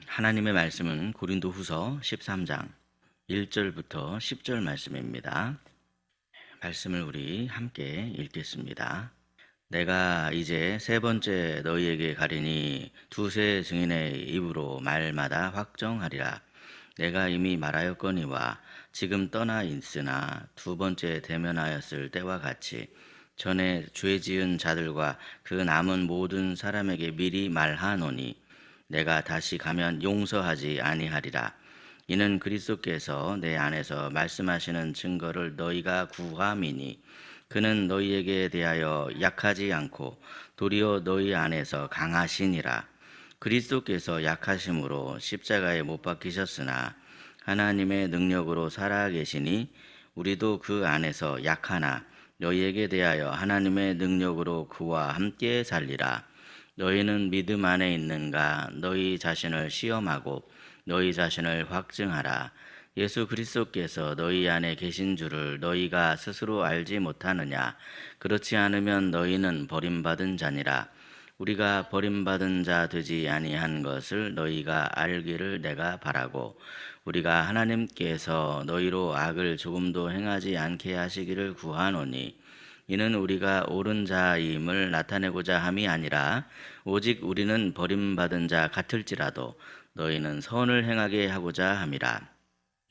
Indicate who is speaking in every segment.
Speaker 1: 하나님의 말씀은 고린도후서 13장 1절부터 10절 말씀입니다. 말씀을 우리 함께 읽겠습니다. 내가 이제 세 번째 너희에게 가리니 두세 증인의 입으로 말마다 확정하리라. 내가 이미 말하였거니와 지금 떠나 있으나 두 번째 대면하였을 때와 같이 전에 죄 지은 자들과 그 남은 모든 사람에게 미리 말하노니 내가 다시 가면 용서하지 아니하리라. 이는 그리스도께서 내 안에서 말씀하시는 증거를 너희가 구함이니 그는 너희에게 대하여 약하지 않고 도리어 너희 안에서 강하시니라. 그리스도께서 약하심으로 십자가에 못 박히셨으나 하나님의 능력으로 살아계시니 우리도 그 안에서 약하나 너희에게 대하여 하나님의 능력으로 그와 함께 살리라. 너희는 믿음 안에 있는가? 너희 자신을 시험하고 너희 자신을 확증하라. 예수 그리스도께서 너희 안에 계신 줄을 너희가 스스로 알지 못하느냐? 그렇지 않으면 너희는 버림받은 자니라. 우리가 버림받은 자 되지 아니한 것을 너희가 알기를 내가 바라고 우리가 하나님께서 너희로 악을 조금도 행하지 않게 하시기를 구하노니 이는 우리가 옳은 자임을 나타내고자 함이 아니라 오직 우리는 버림받은 자 같을지라도 너희는 선을 행하게 하고자 함이라.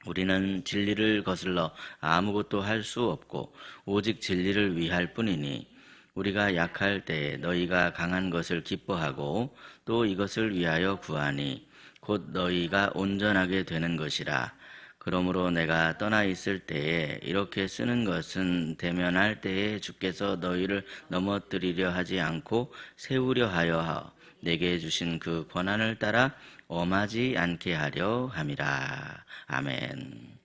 Speaker 1: 우리는 진리를 거슬러 아무것도 할 수 없고 오직 진리를 위할 뿐이니 우리가 약할 때에 너희가 강한 것을 기뻐하고 또 이것을 위하여 구하니 곧 너희가 온전하게 되는 것이라. 그러므로 내가 떠나 있을 때에 이렇게 쓰는 것은 대면할 때에 주께서 너희를 넘어뜨리려 하지 않고 세우려 하여 내게 주신 그 권한을 따라 엄하지 않게 하려 함이라. 아멘.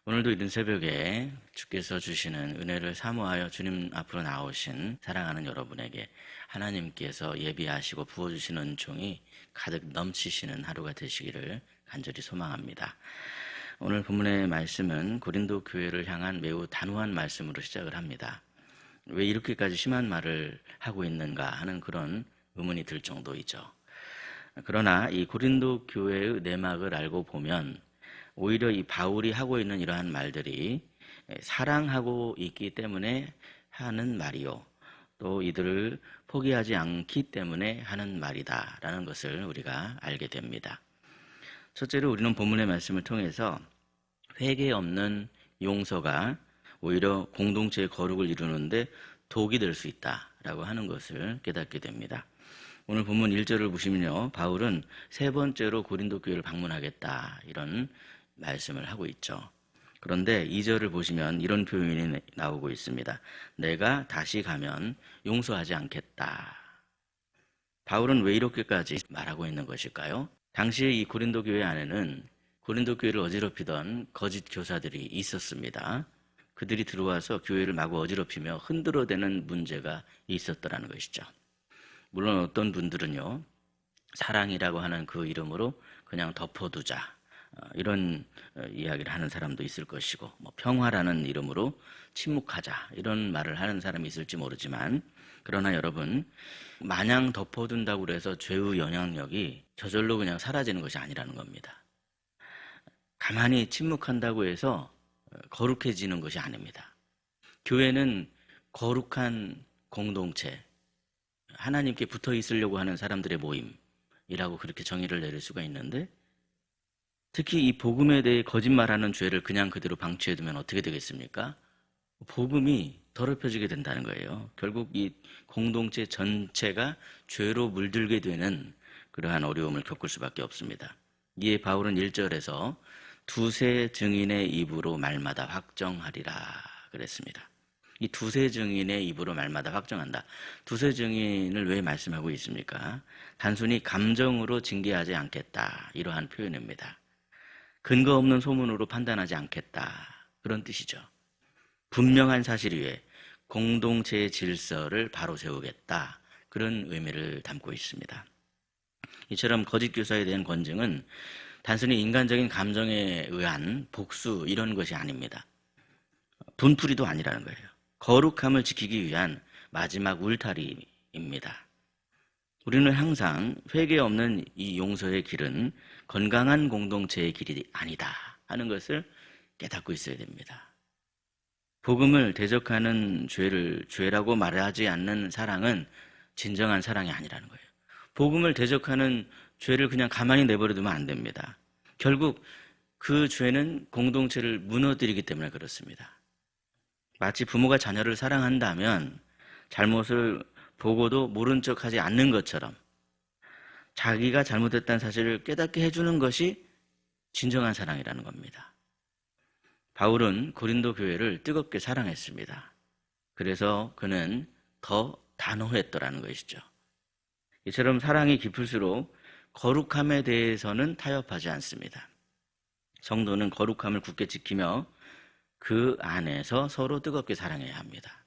Speaker 1: 오늘도 이른 새벽에 주께서 주시는 은혜를 사모하여 주님 앞으로 나오신 사랑하는 여러분에게 하나님께서 예비하시고 부어주시는 은총이 가득 넘치시는 하루가 되시기를 간절히 소망합니다. 오늘 본문의 말씀은 고린도 교회를 향한 매우 단호한 말씀으로 시작을 합니다. 왜 이렇게까지 심한 말을 하고 있는가 하는 그런 의문이 들 정도이죠. 그러나 이 고린도 교회의 내막을 알고 보면 오히려 이 바울이 하고 있는 이러한 말들이 사랑하고 있기 때문에 하는 말이요, 또 이들을 포기하지 않기 때문에 하는 말이다라는 것을 우리가 알게 됩니다. 첫째로 우리는 본문의 말씀을 통해서 회개 없는 용서가 오히려 공동체의 거룩을 이루는데 독이 될 수 있다라고 하는 것을 깨닫게 됩니다. 오늘 본문 1절을 보시면요, 바울은 세 번째로 고린도 교회를 방문하겠다 이런 말씀을 하고 있죠. 그런데 2절을 보시면 이런 표현이 나오고 있습니다. 내가 다시 가면 용서하지 않겠다. 바울은 왜 이렇게까지 말하고 있는 것일까요? 당시에 이 고린도 교회 안에는 고린도 교회를 어지럽히던 거짓 교사들이 있었습니다. 그들이 들어와서 교회를 마구 어지럽히며 흔들어대는 문제가 있었더라는 것이죠. 물론 어떤 분들은요, 사랑이라고 하는 그 이름으로 그냥 덮어두자 이런 이야기를 하는 사람도 있을 것이고, 평화라는 이름으로 침묵하자 이런 말을 하는 사람이 있을지 모르지만, 그러나 여러분, 마냥 덮어둔다고 해서 죄의 영향력이 저절로 그냥 사라지는 것이 아니라는 겁니다. 가만히 침묵한다고 해서 거룩해지는 것이 아닙니다. 교회는 거룩한 공동체, 하나님께 붙어 있으려고 하는 사람들의 모임이라고 그렇게 정의를 내릴 수가 있는데, 특히 이 복음에 대해 거짓말하는 죄를 그냥 그대로 방치해두면 어떻게 되겠습니까? 복음이 더럽혀지게 된다는 거예요. 결국 이 공동체 전체가 죄로 물들게 되는 그러한 어려움을 겪을 수밖에 없습니다. 이에 바울은 1절에서 두세 증인의 입으로 말마다 확정하리라 그랬습니다. 이 두세 증인의 입으로 말마다 확정한다. 두세 증인을 왜 말씀하고 있습니까? 단순히 감정으로 징계하지 않겠다 이러한 표현입니다. 근거 없는 소문으로 판단하지 않겠다 그런 뜻이죠. 분명한 사실 위에 공동체의 질서를 바로 세우겠다 그런 의미를 담고 있습니다. 이처럼 거짓 교사에 대한 권징은 단순히 인간적인 감정에 의한 복수 이런 것이 아닙니다. 분풀이도 아니라는 거예요. 거룩함을 지키기 위한 마지막 울타리입니다. 우리는 항상 회개 없는 이 용서의 길은 건강한 공동체의 길이 아니다 하는 것을 깨닫고 있어야 됩니다. 복음을 대적하는 죄를 죄라고 말하지 않는 사랑은 진정한 사랑이 아니라는 거예요. 복음을 대적하는 죄를 그냥 가만히 내버려 두면 안 됩니다. 결국 그 죄는 공동체를 무너뜨리기 때문에 그렇습니다. 마치 부모가 자녀를 사랑한다면 잘못을 보고도 모른 척하지 않는 것처럼 자기가 잘못했다는 사실을 깨닫게 해주는 것이 진정한 사랑이라는 겁니다. 바울은 고린도 교회를 뜨겁게 사랑했습니다. 그래서 그는 더 단호했더라는 것이죠. 이처럼 사랑이 깊을수록 거룩함에 대해서는 타협하지 않습니다. 성도는 거룩함을 굳게 지키며 그 안에서 서로 뜨겁게 사랑해야 합니다.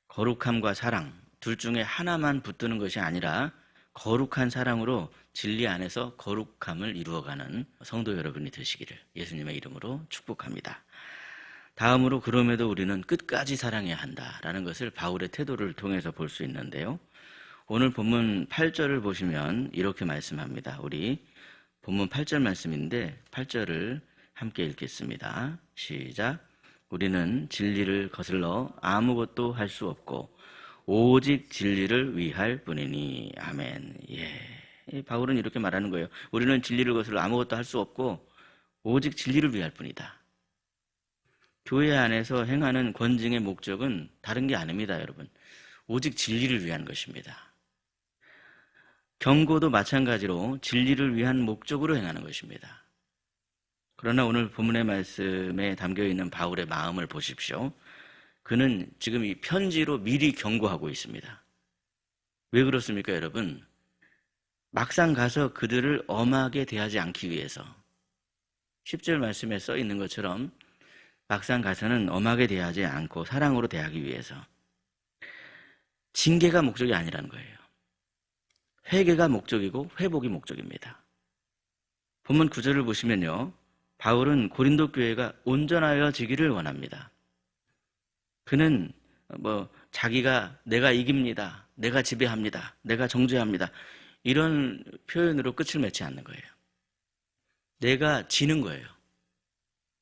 Speaker 1: 거룩함과 사랑 둘 중에 하나만 붙드는 것이 아니라 거룩한 사랑으로 진리 안에서 거룩함을 이루어가는 성도 여러분이 되시기를 예수님의 이름으로 축복합니다. 다음으로 그럼에도 우리는 끝까지 사랑해야 한다라는 것을 바울의 태도를 통해서 볼 수 있는데요. 오늘 본문 8절을 보시면 이렇게 말씀합니다. 우리 본문 8절 말씀인데 8절을 함께 읽겠습니다. 시작. 우리는 진리를 거슬러 아무것도 할 수 없고 오직 진리를 위할 뿐이니. 아멘. 예. 바울은 이렇게 말하는 거예요. 우리는 진리를 거슬러 아무것도 할 수 없고 오직 진리를 위할 뿐이다. 교회 안에서 행하는 권징의 목적은 다른 게 아닙니다, 여러분. 오직 진리를 위한 것입니다. 경고도 마찬가지로 진리를 위한 목적으로 행하는 것입니다. 그러나 오늘 본문의 말씀에 담겨있는 바울의 마음을 보십시오. 그는 지금 이 편지로 미리 경고하고 있습니다. 왜 그렇습니까, 여러분? 막상 가서 그들을 엄하게 대하지 않기 위해서 10절 말씀에 써 있는 것처럼 막상 가서는 엄하게 대하지 않고 사랑으로 대하기 위해서 징계가 목적이 아니라는 거예요. 회개가 목적이고 회복이 목적입니다. 본문 9절을 보시면요. 바울은 고린도 교회가 온전하여지기를 원합니다. 그는 자기가 내가 이깁니다. 내가 지배합니다. 내가 정죄합니다. 이런 표현으로 끝을 맺지 않는 거예요. 내가 지는 거예요.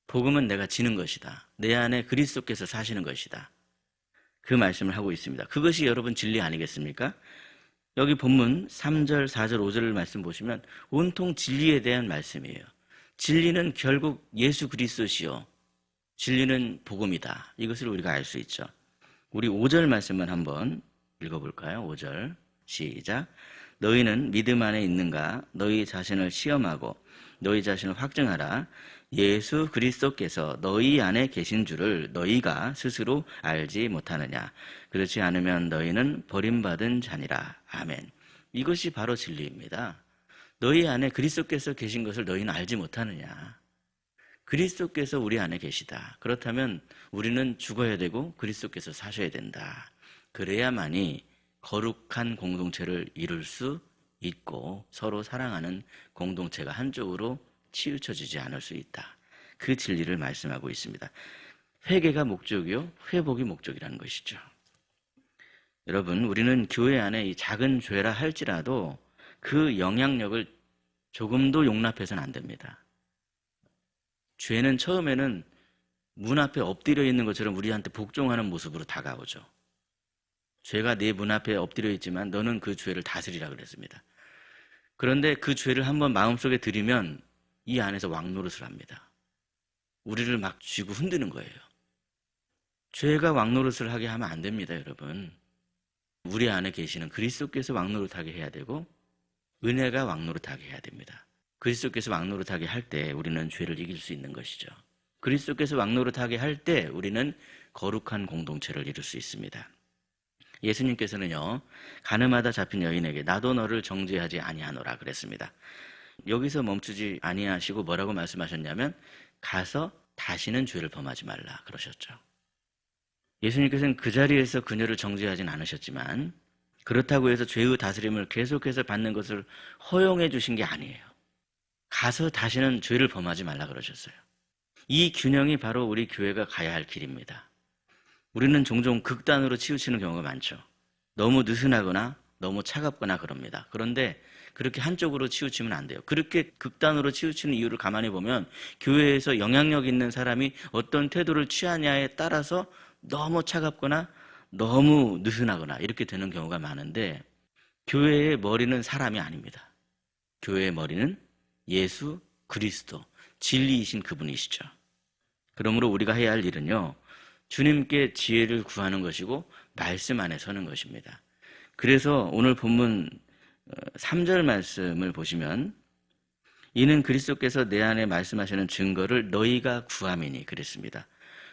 Speaker 1: 복음은 내가 지는 것이다. 내 안에 그리스도께서 사시는 것이다. 그 말씀을 하고 있습니다. 그것이 여러분 진리 아니겠습니까? 여기 본문 3절, 4절, 5절 말씀 보시면 온통 진리에 대한 말씀이에요. 진리는 결국 예수 그리스도시요. 진리는 복음이다. 이것을 우리가 알 수 있죠. 우리 5절 말씀을 한번 읽어볼까요? 5절 시작. 너희는 믿음 안에 있는가? 너희 자신을 시험하고 너희 자신을 확증하라. 예수 그리스도께서 너희 안에 계신 줄을 너희가 스스로 알지 못하느냐? 그렇지 않으면 너희는 버림받은 자니라. 아멘. 이것이 바로 진리입니다. 너희 안에 그리스도께서 계신 것을 너희는 알지 못하느냐? 그리스도께서 우리 안에 계시다. 그렇다면 우리는 죽어야 되고 그리스도께서 사셔야 된다. 그래야만이 거룩한 공동체를 이룰 수 있고 서로 사랑하는 공동체가 한쪽으로 치우쳐지지 않을 수 있다. 그 진리를 말씀하고 있습니다. 회개가 목적이요, 회복이 목적이라는 것이죠. 여러분, 우리는 교회 안에 이 작은 죄라 할지라도 그 영향력을 조금도 용납해서는 안 됩니다. 죄는 처음에는 문 앞에 엎드려 있는 것처럼 우리한테 복종하는 모습으로 다가오죠. 죄가 네 문 앞에 엎드려 있지만 너는 그 죄를 다스리라 그랬습니다. 그런데 그 죄를 한번 마음속에 들이면 이 안에서 왕노릇을 합니다. 우리를 막 쥐고 흔드는 거예요. 죄가 왕노릇을 하게 하면 안 됩니다, 여러분. 우리 안에 계시는 그리스도께서 왕노릇하게 해야 되고 은혜가 왕노릇하게 해야 됩니다. 그리스도께서 왕노릇하게 할 때 우리는 죄를 이길 수 있는 것이죠. 그리스도께서 왕노릇하게 할 때 우리는 거룩한 공동체를 이룰 수 있습니다. 예수님께서는요, 가늠하다 잡힌 여인에게 나도 너를 정죄하지 아니하노라 그랬습니다. 여기서 멈추지 아니하시고 뭐라고 말씀하셨냐면 가서 다시는 죄를 범하지 말라 그러셨죠. 예수님께서는 그 자리에서 그녀를 정죄하진 않으셨지만 그렇다고 해서 죄의 다스림을 계속해서 받는 것을 허용해 주신 게 아니에요. 가서 다시는 죄를 범하지 말라 그러셨어요. 이 균형이 바로 우리 교회가 가야 할 길입니다. 우리는 종종 극단으로 치우치는 경우가 많죠. 너무 느슨하거나 너무 차갑거나 그럽니다. 그런데 그렇게 한쪽으로 치우치면 안 돼요. 그렇게 극단으로 치우치는 이유를 가만히 보면 교회에서 영향력 있는 사람이 어떤 태도를 취하냐에 따라서 너무 차갑거나 너무 느슨하거나 이렇게 되는 경우가 많은데, 교회의 머리는 사람이 아닙니다. 교회의 머리는 예수 그리스도, 진리이신 그분이시죠. 그러므로 우리가 해야 할 일은요, 주님께 지혜를 구하는 것이고 말씀 안에 서는 것입니다. 그래서 오늘 본문 3절 말씀을 보시면, 이는 그리스도께서 내 안에 말씀하시는 증거를 너희가 구함이니 그랬습니다.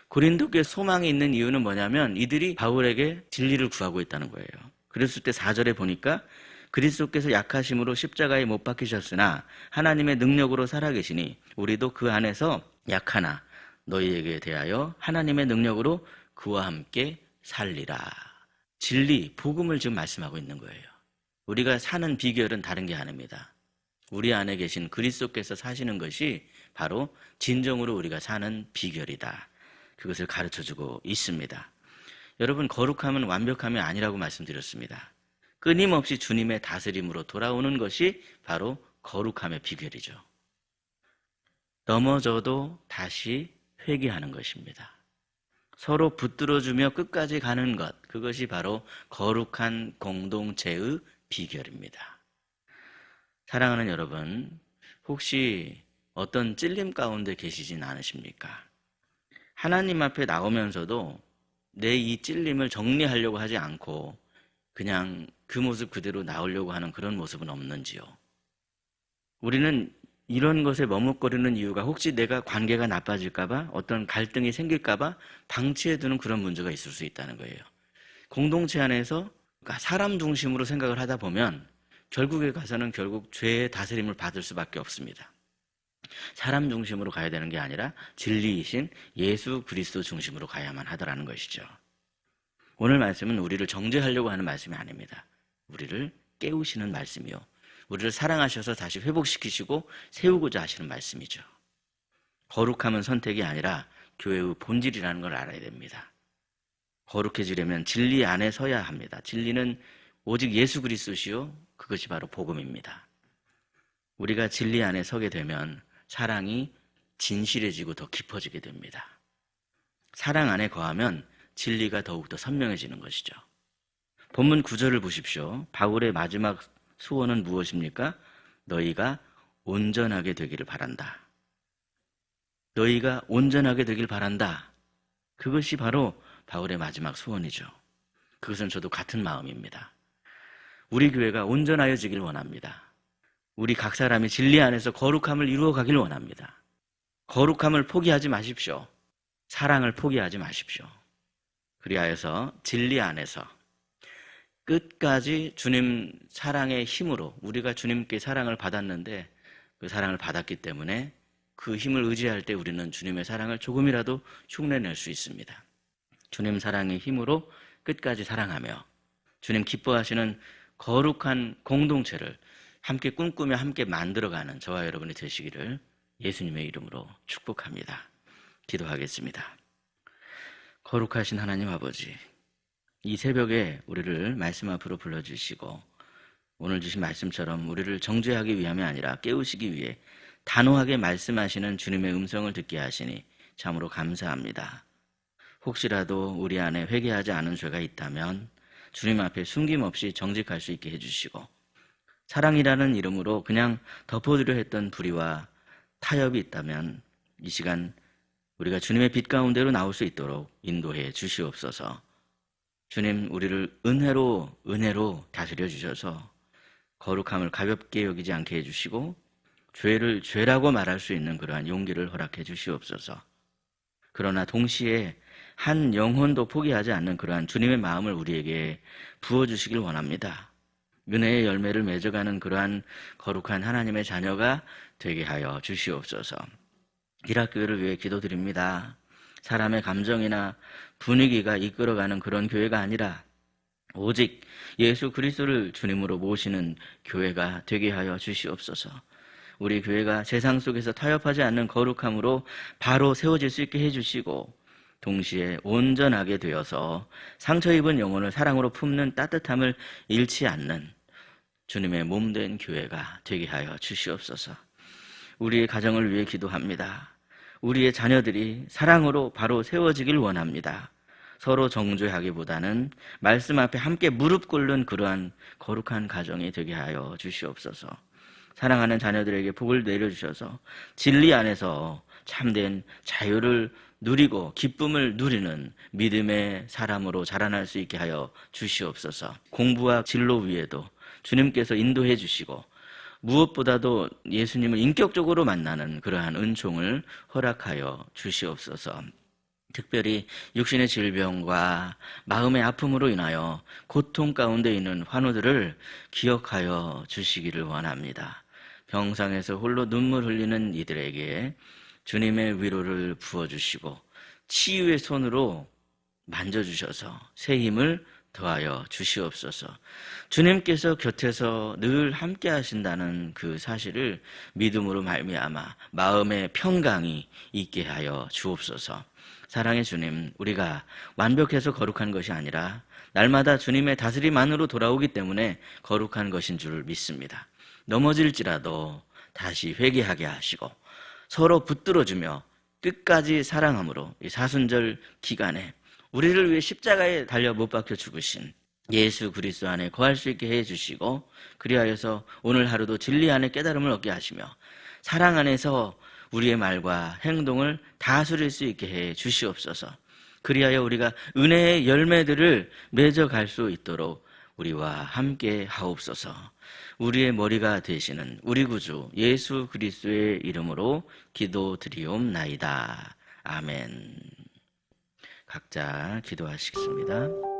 Speaker 1: 고린도교에 소망이 있는 이유는 뭐냐면 이들이 바울에게 진리를 구하고 있다는 거예요. 그랬을 때 4절에 보니까 그리스도께서 약하심으로 십자가에 못 박히셨으나 하나님의 능력으로 살아계시니 우리도 그 안에서 약하나 너희에게 대하여 하나님의 능력으로 그와 함께 살리라. 진리, 복음을 지금 말씀하고 있는 거예요. 우리가 사는 비결은 다른 게 아닙니다. 우리 안에 계신 그리스도께서 사시는 것이 바로 진정으로 우리가 사는 비결이다. 그것을 가르쳐주고 있습니다. 여러분, 거룩함은 완벽함이 아니라고 말씀드렸습니다. 끊임없이 주님의 다스림으로 돌아오는 것이 바로 거룩함의 비결이죠. 넘어져도 다시 회개하는 것입니다. 서로 붙들어주며 끝까지 가는 것, 그것이 바로 거룩한 공동체의 비결입니다. 사랑하는 여러분, 혹시 어떤 찔림 가운데 계시진 않으십니까? 하나님 앞에 나오면서도 내 이 찔림을 정리하려고 하지 않고 그냥 그 모습 그대로 나오려고 하는 그런 모습은 없는지요? 우리는 이런 것에 머뭇거리는 이유가 혹시 내가 관계가 나빠질까봐, 어떤 갈등이 생길까봐 방치해두는 그런 문제가 있을 수 있다는 거예요. 공동체 안에서 사람 중심으로 생각을 하다 보면 결국에 가서는 결국 죄의 다스림을 받을 수밖에 없습니다. 사람 중심으로 가야 되는 게 아니라 진리이신 예수 그리스도 중심으로 가야만 하더라는 것이죠. 오늘 말씀은 우리를 정죄하려고 하는 말씀이 아닙니다. 우리를 깨우시는 말씀이요, 우리를 사랑하셔서 다시 회복시키시고 세우고자 하시는 말씀이죠. 거룩함은 선택이 아니라 교회의 본질이라는 걸 알아야 됩니다. 거룩해지려면 진리 안에 서야 합니다. 진리는 오직 예수 그리스도시요, 그것이 바로 복음입니다. 우리가 진리 안에 서게 되면 사랑이 진실해지고 더 깊어지게 됩니다. 사랑 안에 거하면 진리가 더욱더 선명해지는 것이죠. 본문 9절을 보십시오. 바울의 마지막 소원은 무엇입니까? 너희가 온전하게 되기를 바란다. 너희가 온전하게 되길 바란다. 그것이 바로 바울의 마지막 소원이죠. 그것은 저도 같은 마음입니다. 우리 교회가 온전하여지길 원합니다. 우리 각 사람이 진리 안에서 거룩함을 이루어가길 원합니다. 거룩함을 포기하지 마십시오. 사랑을 포기하지 마십시오. 그리하여서 진리 안에서 끝까지 주님 사랑의 힘으로, 우리가 주님께 사랑을 받았는데 그 사랑을 받았기 때문에 그 힘을 의지할 때 우리는 주님의 사랑을 조금이라도 흉내낼 수 있습니다. 주님 사랑의 힘으로 끝까지 사랑하며 주님 기뻐하시는 거룩한 공동체를 함께 꿈꾸며 함께 만들어가는 저와 여러분이 되시기를 예수님의 이름으로 축복합니다. 기도하겠습니다. 거룩하신 하나님 아버지, 이 새벽에 우리를 말씀 앞으로 불러주시고 오늘 주신 말씀처럼 우리를 정죄하기 위함이 아니라 깨우시기 위해 단호하게 말씀하시는 주님의 음성을 듣게 하시니 참으로 감사합니다. 혹시라도 우리 안에 회개하지 않은 죄가 있다면 주님 앞에 숨김없이 정직할 수 있게 해주시고, 사랑이라는 이름으로 그냥 덮어두려 했던 불의와 타협이 있다면 이 시간 우리가 주님의 빛 가운데로 나올 수 있도록 인도해 주시옵소서. 주님, 우리를 은혜로 다스려 주셔서 거룩함을 가볍게 여기지 않게 해주시고 죄를 죄라고 말할 수 있는 그러한 용기를 허락해 주시옵소서. 그러나 동시에 한 영혼도 포기하지 않는 그러한 주님의 마음을 우리에게 부어주시길 원합니다. 은혜의 열매를 맺어가는 그러한 거룩한 하나님의 자녀가 되게 하여 주시옵소서. 기락교회를 위해 기도드립니다. 사람의 감정이나 분위기가 이끌어가는 그런 교회가 아니라 오직 예수 그리스도를 주님으로 모시는 교회가 되게 하여 주시옵소서. 우리 교회가 세상 속에서 타협하지 않는 거룩함으로 바로 세워질 수 있게 해주시고, 동시에 온전하게 되어서 상처 입은 영혼을 사랑으로 품는 따뜻함을 잃지 않는 주님의 몸된 교회가 되게 하여 주시옵소서. 우리의 가정을 위해 기도합니다. 우리의 자녀들이 사랑으로 바로 세워지길 원합니다. 서로 정죄하기보다는 말씀 앞에 함께 무릎 꿇는 그러한 거룩한 가정이 되게 하여 주시옵소서. 사랑하는 자녀들에게 복을 내려주셔서 진리 안에서 참된 자유를 누리고 기쁨을 누리는 믿음의 사람으로 자라날 수 있게 하여 주시옵소서. 공부와 진로 위에도 주님께서 인도해 주시고 무엇보다도 예수님을 인격적으로 만나는 그러한 은총을 허락하여 주시옵소서. 특별히 육신의 질병과 마음의 아픔으로 인하여 고통 가운데 있는 환우들을 기억하여 주시기를 원합니다. 병상에서 홀로 눈물 흘리는 이들에게 주님의 위로를 부어주시고 치유의 손으로 만져주셔서 새 힘을 더하여 주시옵소서. 주님께서 곁에서 늘 함께 하신다는 그 사실을 믿음으로 말미암아 마음의 평강이 있게 하여 주옵소서. 사랑의 주님, 우리가 완벽해서 거룩한 것이 아니라 날마다 주님의 다스림 안으로 돌아오기 때문에 거룩한 것인 줄 믿습니다. 넘어질지라도 다시 회개하게 하시고 서로 붙들어주며 끝까지 사랑함으로 이 사순절 기간에 우리를 위해 십자가에 달려 못 박혀 죽으신 예수 그리스도 안에 거할 수 있게 해주시고 그리하여서 오늘 하루도 진리 안에 깨달음을 얻게 하시며 사랑 안에서 우리의 말과 행동을 다스릴 수 있게 해 주시옵소서. 그리하여 우리가 은혜의 열매들을 맺어갈 수 있도록 우리와 함께 하옵소서. 우리의 머리가 되시는 우리 구주 예수 그리스도의 이름으로 기도드리옵나이다. 아멘. 각자 기도하시겠습니다.